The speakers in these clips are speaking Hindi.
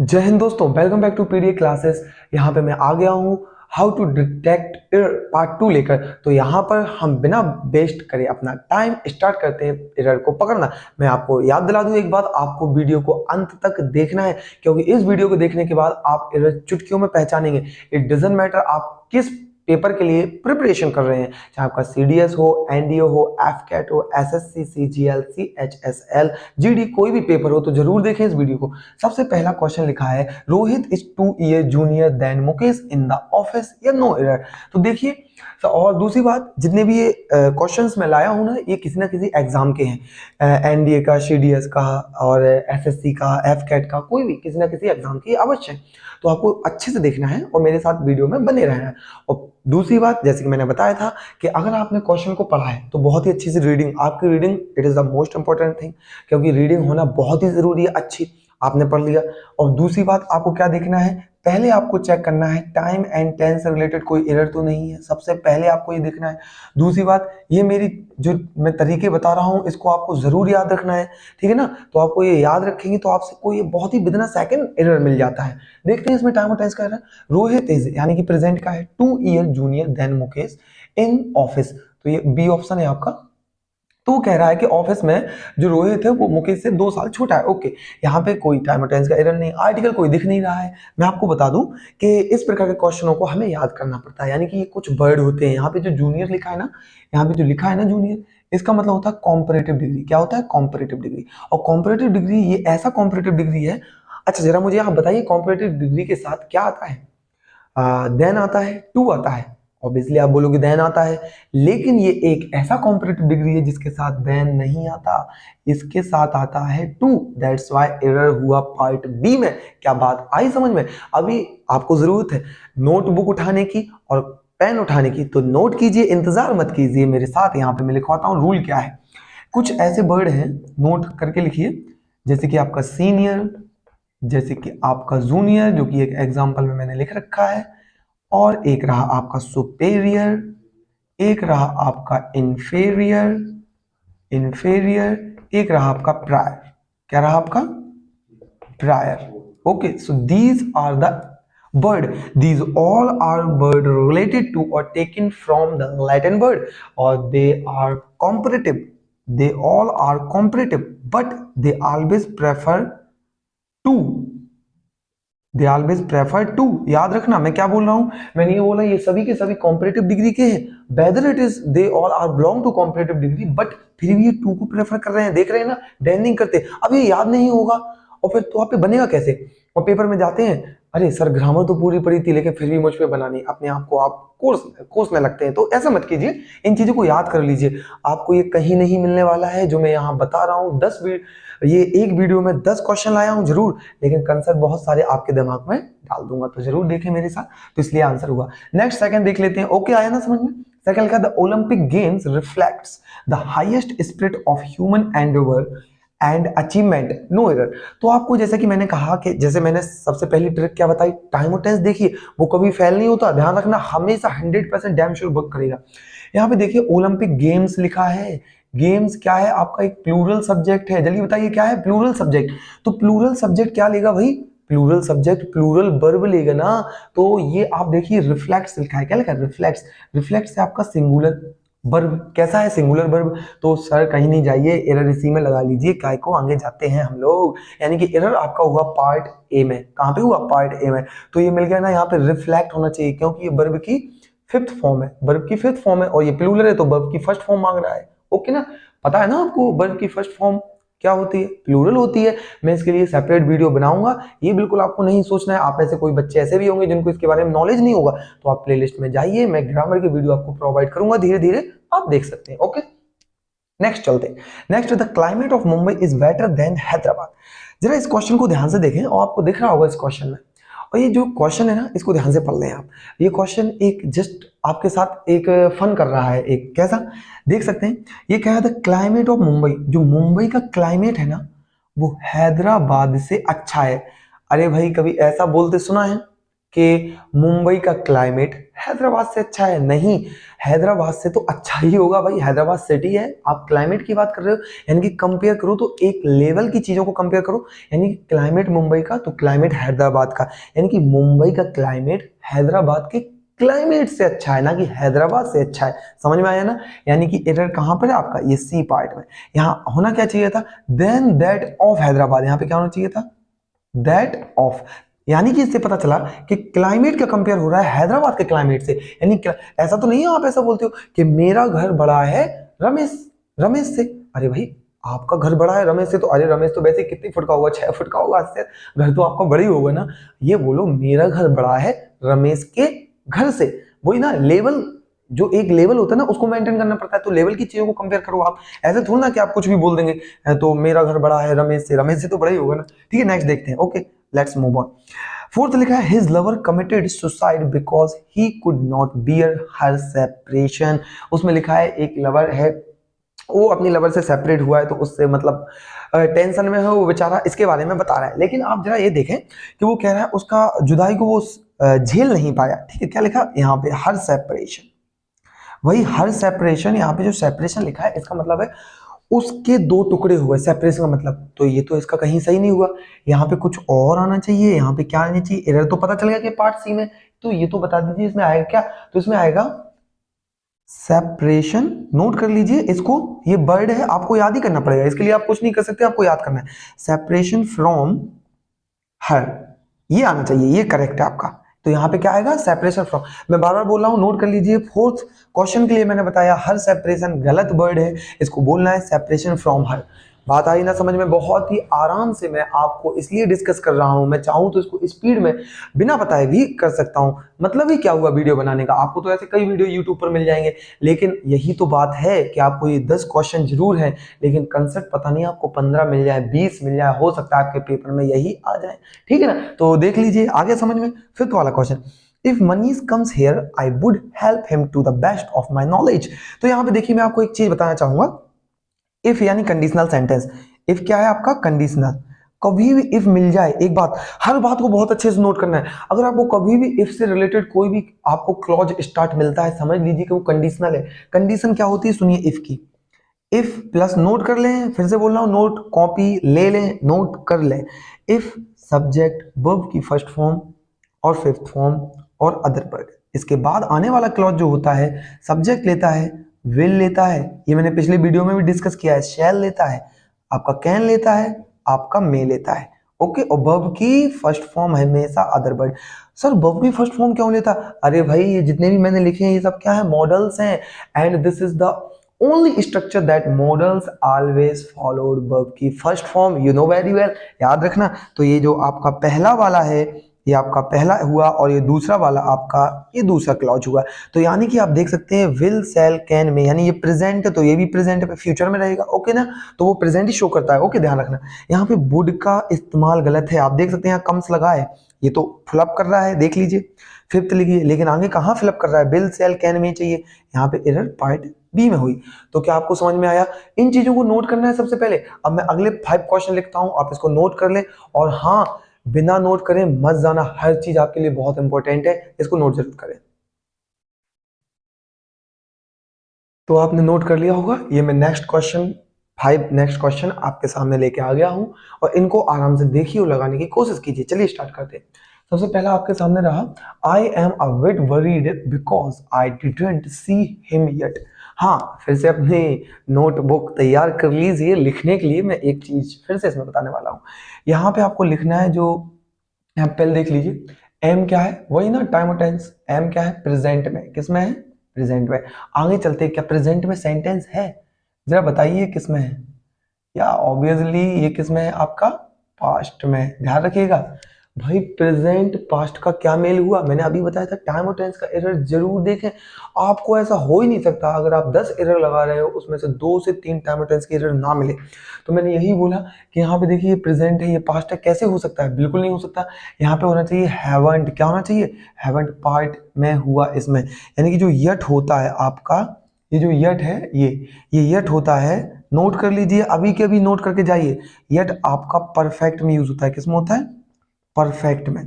जय हिंद दोस्तों, welcome back to PDA classes. यहाँ पे मैं आ गया हूँ how to detect error part 2 लेकर। तो यहाँ पर हम बिना वेस्ट करे अपना टाइम स्टार्ट करते हैं एरर को पकड़ना। मैं आपको याद दिला दूँ एक बात, आपको वीडियो को अंत तक देखना है, क्योंकि इस वीडियो को देखने के बाद आप एरर चुटकियों में पहचानेंगे। इट डजंट मैटर आप किस पेपर के लिए प्रिपरेशन कर रहे हैं, चाहे आपका सीडीएस हो, एनडीओ हो, एफकेट हो, एसएससी, सीजीएल, सीएचएसएल, जीडी, कोई भी पेपर हो तो जरूर देखें इस वीडियो को। सबसे पहला क्वेश्चन लिखा है Rohit is 2 year junior than Mukesh in the office या नो एरर। तो देखिए, और दूसरी बात, जितने भी ये क्वेश्चंस मैं लाया हूं ना, ये किसी ना किसी एग्जाम के हैं, एनडीए का, सीडीएस का और एसएससी का, एफकेट का, कोई भी किसी ना किसी एग्जाम की अवश्य है। तो आपको अच्छे से देखना है और मेरे साथ वीडियो में बने रहना है। और दूसरी बात, जैसे कि मैंने बताया था कि अगर आपने क्वेश्चन को पढ़ा है तो बहुत ही अच्छी से रीडिंग, आपकी reading it is the most important thing, क्योंकि रीडिंग होना बहुत ही जरूरी है। अच्छी आपने पढ़ लिया। और दूसरी बात, आपको क्या देखना है, पहले आपको चेक करना है टाइम एंड टेंस से रिलेटेड कोई एरर तो नहीं है, सबसे पहले आपको ये देखना है। दूसरी बात, ये मेरी जो मैं तरीके बता रहा हूँ इसको आपको जरूर याद रखना है, ठीक है ना। तो आपको ये याद रखेंगे तो आपसे कोई बहुत ही विदिन अ सेकंड एरर मिल जाता है। देखते हैं इसमें टाइम और टेंस का एरर। रोहित इज यानी कि प्रेजेंट का है 2 year junior than Mukesh in office, तो ये बी ऑप्शन है आपका। तो वो कह रहा है कि ऑफिस में जो रोहित है वो मुकेश से 2 साल छोटा है। ओके, यहाँ पे कोई टाइम और टेंस का एरर नहीं, आर्टिकल कोई दिख नहीं रहा है। मैं आपको बता दूं कि इस प्रकार के क्वेश्चनों को हमें याद करना पड़ता है, यानी कि ये कुछ वर्ड होते हैं। यहाँ पे जो जूनियर लिखा है ना, यहाँ पे जो लिखा है ना जूनियर, इसका मतलब होता है कॉम्परेटिव डिग्री। क्या होता है? Comparative degree. और कॉम्परेटिव डिग्री ये ऐसा कॉम्परेटिव डिग्री है। अच्छा जरा मुझे आप बताइए, कॉम्परेटिव डिग्री के साथ क्या आता है? देन आता है, टू आता है। ऑब्वियसली आप बोलोगे देन आता है, लेकिन ये एक ऐसा कॉम्पिटिटिव डिग्री है जिसके साथ देन नहीं आता, इसके साथ आता है टू। दैट्स व्हाई एरर हुआ पार्ट बी में। क्या बात आई समझ में? अभी आपको जरूरत है नोटबुक उठाने की और पेन उठाने की, तो नोट कीजिए, इंतजार मत कीजिए मेरे साथ। यहाँ पे मैं लिखवाता हूँ रूल क्या है। कुछ ऐसे वर्ड हैं, नोट करके लिखिए, जैसे कि आपका सीनियर, जैसे कि आपका जूनियर, जो कि एक एग्जाम्पल में मैंने लिख रखा है, और एक रहा आपका सुपेरियर, एक रहा आपका इंफेरियर, इंफेरियर, एक रहा आपका प्रायर। क्या रहा आपका? Prior. Okay, so these are the word, these all are word related to or taken from the Latin word, or they are comparative, they all are comparative, but they always prefer to, they always prefer to. याद रखना मैं क्या बोल रहा हूं, मैंने ये बोला ये सभी के सभी कॉम्पिटिटिव डिग्री के हैं, whether it is they all are belong to competitive degree, but फिर भी ये टू को प्रेफर कर रहे हैं। देख रहे हैं ना, डैन नहीं करते। अब ये याद नहीं होगा और फिर तो आप पे बनेगा कैसे? और पेपर में जाते हैं, अरे सर ग्रामर तो पूरी पड़ी थी लेकिन फिर भी मुझ पे बनानी, अपने आप को आप कोर्स कोर्स में लगते हैं। तो ऐसा मत कीजिए, इन चीजों को याद कर लीजिए। आपको ये कहीं नहीं मिलने वाला है जो मैं यहाँ बता रहा हूँ। ये एक वीडियो में 10 क्वेश्चन लाया हूँ जरूर, लेकिन कंसेप्ट बहुत सारे आपके दिमाग में डाल दूंगा, तो जरूर देखें मेरे साथ। तो इसलिए आंसर हुआ। नेक्स्ट सेकंड देख लेते हैं। ओके आया ना समझ में? सेकंड लिखा the Olympic games reflects the highest spirit of human endeavour and achievement, no error. तो आपको जैसे कि मैंने कहा कि जैसे मैंने सबसे पहली ट्रिक क्या बताई, टाइम और टेंस देखिए, वो कभी फेल नहीं होता, ध्यान रखना, हमेशा 100% डैम श्योर वर्क करेगा। यहाँ पे देखिए ओलंपिक गेम्स लिखा है। गेम्स क्या है आपका? एक प्लूरल सब्जेक्ट है। जल्दी बताइए क्या है? Plural subject. तो प्लूरल सब्जेक्ट क्या लेगा भाई? प्लूरल सब्जेक्ट प्लूरल वर्ब लेगा ना। तो ये आप देखिए रिफ्लेक्ट्स लिखा है। क्या लिखा है? रिफ्लेक्ट्स। रिफ्लेक्ट्स से आपका सिंगुलर वर्ब कैसा है? Singular verb. तो सर कहीं नहीं जाइए, एरर इसी में लगा लीजिए, काय को आगे जाते हैं हम लोग। यानी कि एरर आपका हुआ पार्ट ए में। कहां पे हुआ? पार्ट ए में। तो ये मिल गया ना, यहाँ पे रिफ्लेक्ट होना चाहिए, क्योंकि ये वर्ब की फिफ्थ फॉर्म है, वर्ब की फिफ्थ फॉर्म है, और ये प्लूरल है तो वर्ब की फर्स्ट फॉर्म मांग रहा है। ओके ना, पता है ना आपको वर्ब की फर्स्ट फॉर्म क्या होती है? प्लूरल होती है। मैं इसके लिए सेपरेट वीडियो बनाऊंगा, ये बिल्कुल आपको नहीं सोचना है। आप ऐसे कोई बच्चे ऐसे भी होंगे जिनको इसके बारे में नॉलेज नहीं होगा, तो आप प्लेलिस्ट में जाइए, मैं ग्रामर की वीडियो आपको प्रोवाइड करूंगा, धीरे धीरे आप देख सकते हैं। ओके, नेक्स्ट चलते हैं। Next, the climate of Mumbai is better than Hyderabad. जरा इस क्वेश्चन को ध्यान से देखें, और आपको दिख रहा होगा इस क्वेश्चन में, और ये जो क्वेश्चन है ना, इसको ध्यान से पढ़ लें आप। ये क्वेश्चन एक जस्ट आपके साथ एक फन कर रहा है। एक कैसा देख सकते हैं, ये कह रहा था क्लाइमेट ऑफ मुंबई, जो मुंबई का क्लाइमेट है ना वो हैदराबाद से अच्छा है। अरे भाई कभी ऐसा बोलते सुना है? कि मुंबई का क्लाइमेट हैदराबाद से अच्छा है। नहीं, हैदराबाद से तो अच्छा ही होगा भाई, हैदराबाद सिटी है। आप क्लाइमेट की बात कर रहे हो, यानी कि कंपेयर करो तो एक लेवल की चीजों को कंपेयर करो, यानी कि क्लाइमेट मुंबई का तो क्लाइमेट हैदराबाद का, यानी कि मुंबई का क्लाइमेट हैदराबाद के क्लाइमेट से अच्छा है, ना कि हैदराबाद से अच्छा है। समझ में आया ना? यानी कि एरर कहां पर है आपका, ये सी पार्ट में। यहाँ होना क्या चाहिए था, देन दैट ऑफ हैदराबाद, यहाँ पे क्या होना चाहिए था, दैट ऑफ। यानी कि इससे पता चला कि क्लाइमेट का कंपेयर हो रहा है हैदराबाद के क्लाइमेट से। यानी ऐसा तो नहीं है आप ऐसा बोलते हो कि मेरा घर बड़ा है रमेश रमेश से। अरे भाई, आपका घर बड़ा है रमेश से तो, अरे रमेश तो वैसे कितनी फुट का होगा, 6 फुट का होगा, इससे घर तो आपका बड़ा ही होगा ना। ये बोलो मेरा घर बड़ा है रमेश के घर से। वही ना, लेवल, जो एक लेवल होता है ना उसको मेंटेन करना पड़ता है। तो लेवल की चीजों को कंपेयर करो आप, ऐसे थोड़ा ना कि आप कुछ भी बोल देंगे तो मेरा घर बड़ा है रमेश से तो बड़ा ही होगा ना। ठीक है, नेक्स्ट देखते हैं। Okay, let's move on. Fourth लिखा है his lover committed suicide because he could not bear her separation. उसमें लिखा है एक लवर है, वो अपनी लवर से सेपरेट हुआ है तो उससे मतलब टेंशन में है वो बेचारा, इसके बारे में बता रहा है। लेकिन आप जरा ये देखें कि वो कह रहा है उसका जुदाई को वो झेल नहीं पाया। ठीक है, क्या लिखा यहाँ पे, हर सेपरेशन। वही हर सेपरेशन, यहाँ पे जो सेपरेशन लिखा है इसका मतलब है उसके दो टुकड़े हुए, सेपरेशन का मतलब। तो ये तो इसका कहीं सही नहीं हुआ, यहाँ पे कुछ और आना चाहिए। यहाँ पे क्या आना चाहिए, एरर तो पता चल गया कि पार्ट सी में। तो ये तो बता दीजिए इसमें आएगा क्या, तो इसमें आएगा सेपरेशन। नोट कर लीजिए इसको, ये वर्ड है, आपको याद ही करना पड़ेगा, इसके लिए आप कुछ नहीं कर सकते, आपको याद करना है। सेपरेशन फ्रॉम हर, ये आना चाहिए, ये करेक्ट है आपका। तो यहाँ पे क्या आएगा, सेपरेशन फ्रॉम। मैं बार बार बोल रहा हूँ, नोट कर लीजिए। फोर्थ क्वेश्चन के लिए मैंने बताया हर सेपरेशन गलत वर्ड है, इसको बोलना है सेपरेशन फ्रॉम हर। बात आई ना समझ में? बहुत ही आराम से मैं आपको इसलिए डिस्कस कर रहा हूं, मैं चाहूं तो इसको स्पीड में बिना बताए भी कर सकता हूं। मतलब ही क्या हुआ वीडियो बनाने का, आपको तो ऐसे कई वीडियो यूट्यूब पर मिल जाएंगे। लेकिन यही तो बात है कि आपको ये 10 क्वेश्चन जरूर है, लेकिन कंसेप्ट पता नहीं आपको 15 मिल जाए, 20 मिल जाए, हो सकता है आपके पेपर में यही आ जाए। ठीक है ना? तो देख लीजिए आगे समझ में। फिफ्थ वाला question, if Manish comes here I would help him to the best of my knowledge. तो यहाँ पे देखिए मैं आपको एक चीज बताना चाहूंगा। इफ यानी कंडीशनल सेंटेंस। इफ क्या है आपका, कंडीशनल। कभी भी इफ मिल जाए, एक बात, हर बात को बहुत अच्छे से नोट करना है। अगर आपको कभी भी इफ से रिलेटेड कोई भी आपको क्लॉज स्टार्ट मिलता है, समझ लीजिए कि वो कंडीशनल है। कंडीशन क्या होती है, सुनिए इफ की। इफ प्लस नोट कर लें, फिर से बोल रहा हूं, नोट कॉपी ले लें, नोट कर लें। इफ सब्जेक्ट वर्ब की फर्स्ट फॉर्म और फिफ्थ फॉर्म और अदर वर्ड, इसके बाद आने वाला क्लॉज जो होता है, सब्जेक्ट लेता है, विल लेता है, ये मैंने पिछले वीडियो में भी डिस्कस किया है, शैल लेता है, आपका कैन लेता है, आपका मे लेता है। ओके, और वर्ब की फर्स्ट फॉर्म हमेशा अदर वर्ड। सर वर्ब की फर्स्ट फॉर्म क्यों लेता? अरे भाई ये जितने भी मैंने लिखे हैं ये सब क्या है, मॉडल्स हैं, and this is the only structure that models always followed verb की first form, you know very well, याद रखना। तो ये जो आपका पहला वाला है ये आपका पहला हुआ, और ये दूसरा वाला आपका ये दूसरा क्लॉज हुआ। तो यानी कि आप देख सकते हैं विल सेल कैन में, यानी ये प्रेजेंट है तो ये भी प्रेजेंट है, फ्यूचर में रहेगा। ओके ना, तो वो प्रेजेंट ही शो करता है। ओके, ध्यान रखना। यहाँ पे वुड का इस्तेमाल गलत है, आप देख सकते हैं यहाँ कम्स लगा है, ये तो फिलअप कर रहा है, देख लीजिए। फिफ्थ लिखिए, लेकिन आगे कहाँ फिलअप कर रहा है, विल सेल कैन में चाहिए, यहाँ पे एरर पार्ट बी में हुई। तो क्या आपको समझ में आया? इन चीजों को नोट करना है सबसे पहले। अब मैं अगले 5 क्वेश्चन लिखता हूं, आप इसको नोट कर लें। और हाँ, बिना नोट करें मत जाना, हर चीज आपके लिए बहुत इंपॉर्टेंट है, इसको नोट जरूर करें। तो आपने नोट कर लिया होगा, ये मैं नेक्स्ट क्वेश्चन आपके सामने लेके आ गया हूं, और इनको आराम से देखिए और लगाने की कोशिश कीजिए। चलिए स्टार्ट करते हैं। सबसे पहला आपके सामने रहा, I am a bit worried because I didn't see him yet. हाँ, फिर से अपनी नोटबुक तैयार कर लीजिए लिखने के लिए। मैं एक चीज फिर से इसमें बताने वाला हूँ। यहाँ पे आपको लिखना है, जो यहाँ पहले देख लीजिए, एम क्या है, वही ना टाइम और टेंस। एम क्या है, प्रेजेंट में, किस में है, प्रेजेंट में। आगे चलते, क्या प्रेजेंट में सेंटेंस है? जरा बताइए किस में है, या ऑब्वियसली ये किस में है आपका, पास्ट में। ध्यान रखिएगा भाई, प्रेजेंट पास्ट का क्या मेल हुआ, मैंने अभी बताया था टाइम और टेंस का एरर जरूर देखें। आपको ऐसा हो ही नहीं सकता, अगर आप 10 एरर लगा रहे हो उसमें से 2 से 3 टाइम और टेंस के एरर ना मिले। तो मैंने यही बोला कि यहाँ पे देखिए ये प्रेजेंट है, ये पास्ट है, कैसे हो सकता है, बिल्कुल नहीं हो सकता। यहाँ पे होना चाहिए हैवंट। क्या होना चाहिए, हैवंट पार्ट में हुआ इसमें, यानी कि जो यट होता है आपका, ये जो यट है ये यट होता है। नोट कर लीजिए, अभी के अभी नोट करके जाइए। यट आपका परफेक्ट में यूज होता है, किसमें होता है, परफेक्ट में।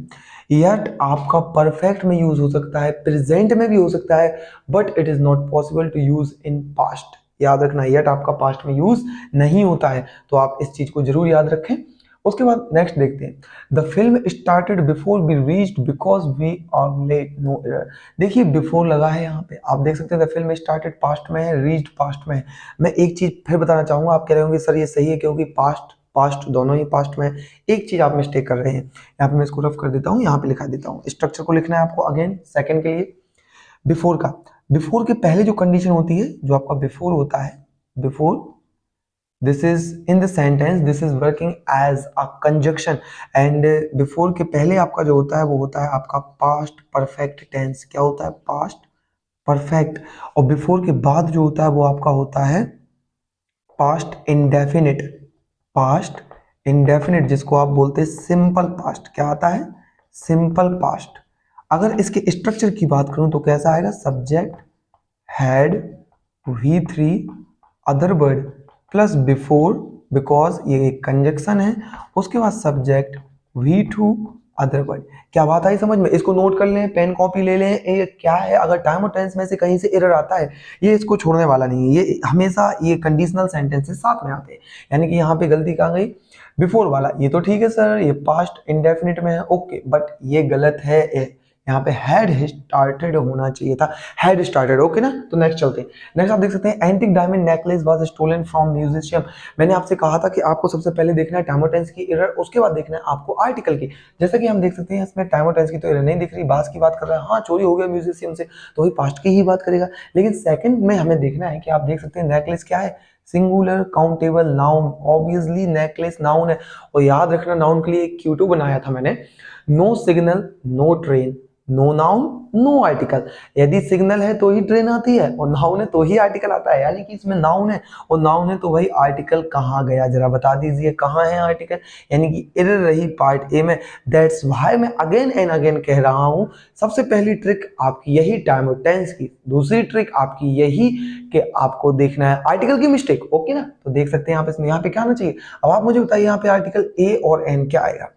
यट आपका परफेक्ट में यूज हो सकता है, प्रेजेंट में भी हो सकता है, but it is not possible to use in past. याद रखना, यट आपका पास्ट में यूज नहीं होता है, तो आप इस चीज को जरूर याद रखें। उसके बाद नेक्स्ट देखते हैं, the film started before we reached because we are late, no error. देखिए बिफोर लगा है यहाँ पे, आप देख सकते हैं द फिल्म स्टार्टेड पास्ट में है, रीच्ड पास्ट में है। मैं एक चीज फिर बताना चाहूंगा, आप कह रहे होंगे सर ये सही है क्योंकि पास्ट पास्ट दोनों ही पास्ट में है। एक चीज आप मिस्टेक कर रहे हैं, यहाँ पे मैं इसको रफ कर देता हूँ, यहाँ पे लिखा देता हूँ, स्ट्रक्चर को लिखना है आपको अगेन सेकंड के लिए। बिफोर का, बिफोर के पहले जो कंडीशन होती है, जो आपका बिफोर होता है, before this is in the sentence, this is working as a conjunction, and before के पहले आपका जो होता है वो होता है आपका पास्ट परफेक्ट टेंस। क्या होता है? Past perfect. और बिफोर के बाद जो होता है वो आपका होता है पास्ट इंडेफिनिट, पास्ट इंडेफिनिट जिसको आप बोलते हैं सिंपल पास्ट। क्या आता है? Simple past. अगर इसके स्ट्रक्चर की बात करूं तो कैसा आएगा? Subject had, V three, other word plus before, because ये एक कंजक्शन है, उसके बाद subject V two, other word. क्या बात आई समझ में? इसको नोट कर लें, पेन कॉपी ले लें। ये क्या है, अगर टाइम और टेंस में से कहीं से एरर आता है, ये इसको छोड़ने वाला नहीं है, ये हमेशा ये कंडीशनल सेंटेंसेस साथ में आते हैं। यानी कि यहाँ पे गलती कहाँ गई? बिफोर वाला। ये तो ठीक है सर, ये पास्ट इंडेफिनिट में है, ओके, बट ये गलत है, यहाँ पे हैड स्टार्टेड होना चाहिए था, हैड स्टार्टेड। ओके ना? तो नेक्स्ट चलते हैं। नेक्स्ट आप देख सकते हैं, antique diamond necklace was stolen from museum. मैंने आपसे कहा था कि आपको सबसे पहले देखना है टाइम और टेंस की एरर, उसके बाद देखना है आपको आर्टिकल की। जैसा कि हम देख सकते हैं इसमें टाइम और टेंस की तो एरर नहीं दिख रही, बास की बात कर रहा है, हाँ चोरी हो गया म्यूजियम से, तो वही पास्ट की ही बात करेगा। लेकिन सेकंड में हमें देखना है कि आप देख सकते हैं नेकलेस क्या है? Singular countable noun, obviously necklace noun है। और याद रखना, नाउन के लिए एक Q2 बनाया था मैंने, no signal no train, no noun no article. यदि सिग्नल है तो ही ट्रेन आती है, और नाउन है तो ही आर्टिकल आता है। यानी कि इसमें नाउन है और नाउन है तो वही आर्टिकल कहाँ गया, जरा बता दीजिए कहाँ है आर्टिकल। यानी कि एरर रही पार्ट ए में। दैट्स व्हाई मैं अगेन एंड अगेन कह रहा हूँ, सबसे पहली ट्रिक आपकी यही टाइम और टेंस की, दूसरी ट्रिक आपकी यही कि आपको देखना है आर्टिकल की मिस्टेक। ओके ना? तो देख सकते हैं आप इसमें, यहाँ पे क्या आना चाहिए? अब आप मुझे बताइए यहाँ पे आर्टिकल ए और एन क्या आएगा?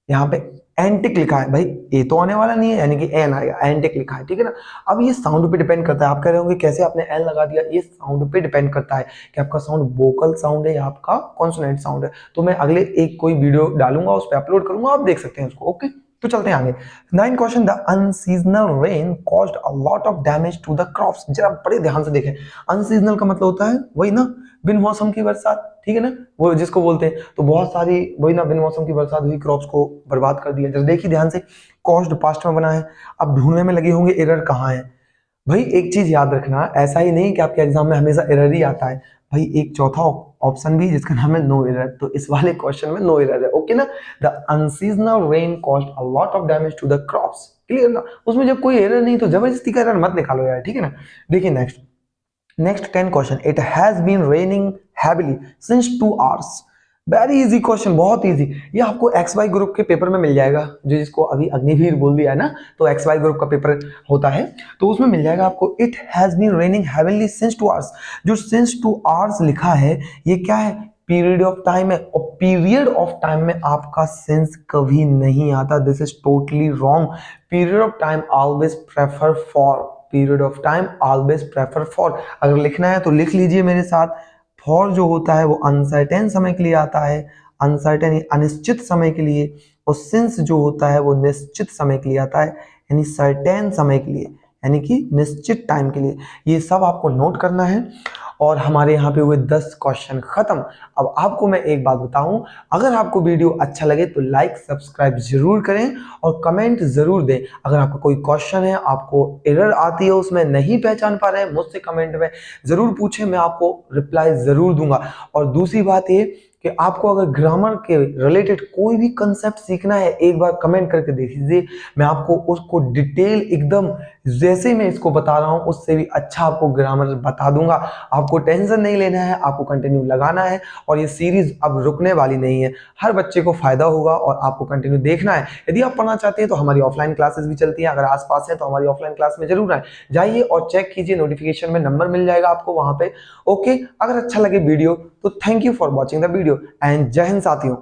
यहाँ पे एंटिक लिखा है भाई, ए तो आने वाला नहीं है, यानी कि एन आएगा, एंटिक लिखा है, ठीक है ना? अब ये साउंड पे डिपेंड करता है। आप कह रहे होंगे कैसे आपने एन लगा दिया? ये साउंड पे डिपेंड करता है कि आपका साउंड वोकल साउंड है या आपका कॉन्सोनेंट साउंड है। तो मैं अगले एक कोई वीडियो डालूंगा, उस पर अपलोड करूंगा, आप देख सकते हैं उसको। ओके, तो चलते हैं आगे। 9 question, the unseasonal rain caused a lot of damage to the crops. जरा बड़े ध्यान से देखें, अनसीजनल का मतलब होता है वही ना, बिन मौसम की बरसात, ठीक है ना, वो जिसको बोलते हैं। तो बहुत सारी वही ना बिन मौसम की बरसात हुई, क्रॉप्स को बर्बाद कर दिया। जरा देखिए ध्यान से, कॉस्ट पास्ट में बना है। अब ढूंढने में लगे होंगे एरर कहाँ है। भाई एक चीज याद रखना, ऐसा ही नहीं कि आपके एग्जाम में हमेशा एरर ही आता है। भाई एक चौथा ऑप्शन भी जिसका नाम है नो एरर, तो इस वाले क्वेश्चन में नो एरर है। ओके ना? The unseasonal rain caused a lot of damage to the crops. Clear ना? उसमें जब कोई एरर नहीं तो जबरदस्ती का एरर मत निकालो यार, ठीक है ना? देखिए next, next 10 question, it has been raining heavily since 2 hours. Very easy question, बहुत इजी। ये आपको एक्स वाई ग्रुप के पेपर में मिल जाएगा, जो जिसको अभी अग्निवीर बोल दिया है ना, तो एक्स वाई ग्रुप का पेपर होता है, तो उसमें मिल जाएगा आपको। It has been raining heavily since 2 hours, जो सिंस 2 आवर्स लिखा है ये क्या है? पीरियड ऑफ टाइम है। और पीरियड ऑफ टाइम में आपका सिंस कभी नहीं आता, this is totally wrong. Period of time always prefer for, period of time always prefer for. अगर लिखना है तो लिख लीजिए मेरे साथ। फॉर जो होता है वो अनसर्टेन समय के लिए आता है, अनसर्टेन अनिश्चित समय के लिए। और सिंस जो होता है वो निश्चित समय के लिए आता है, यानी सर्टेन समय के लिए, यानी कि निश्चित टाइम के लिए। ये सब आपको नोट करना है। और हमारे यहाँ पे हुए 10 क्वेश्चन खत्म। अब आपको मैं एक बात बताऊं, अगर आपको वीडियो अच्छा लगे तो लाइक सब्सक्राइब जरूर करें और कमेंट जरूर दें। अगर आपका कोई क्वेश्चन है, आपको एरर आती है उसमें नहीं पहचान पा रहे हैं, मुझसे कमेंट में जरूर पूछें, मैं आपको रिप्लाई जरूर दूंगा। और दूसरी बात ये कि आपको अगर ग्रामर के रिलेटेड कोई भी कंसेप्ट सीखना है, एक बार कमेंट करके देख लीजिए, मैं आपको उसको डिटेल एकदम जैसे मैं इसको बता रहा हूं उससे भी अच्छा आपको ग्रामर बता दूंगा। आपको टेंशन नहीं लेना है, आपको कंटिन्यू लगाना है। और ये सीरीज अब रुकने वाली नहीं है, हर बच्चे को फायदा होगा और आपको कंटिन्यू देखना है। यदि आप पढ़ना चाहते हैं तो हमारी ऑफलाइन क्लासेस भी चलती हैं, अगर आसपास है तो हमारी ऑफलाइन क्लास में जरूर आए, जाइए और चेक कीजिए, नोटिफिकेशन में नंबर मिल जाएगा आपको वहां पे। ओके, अगर अच्छा लगे वीडियो तो thank you for watching the video and जय हिंद साथियों।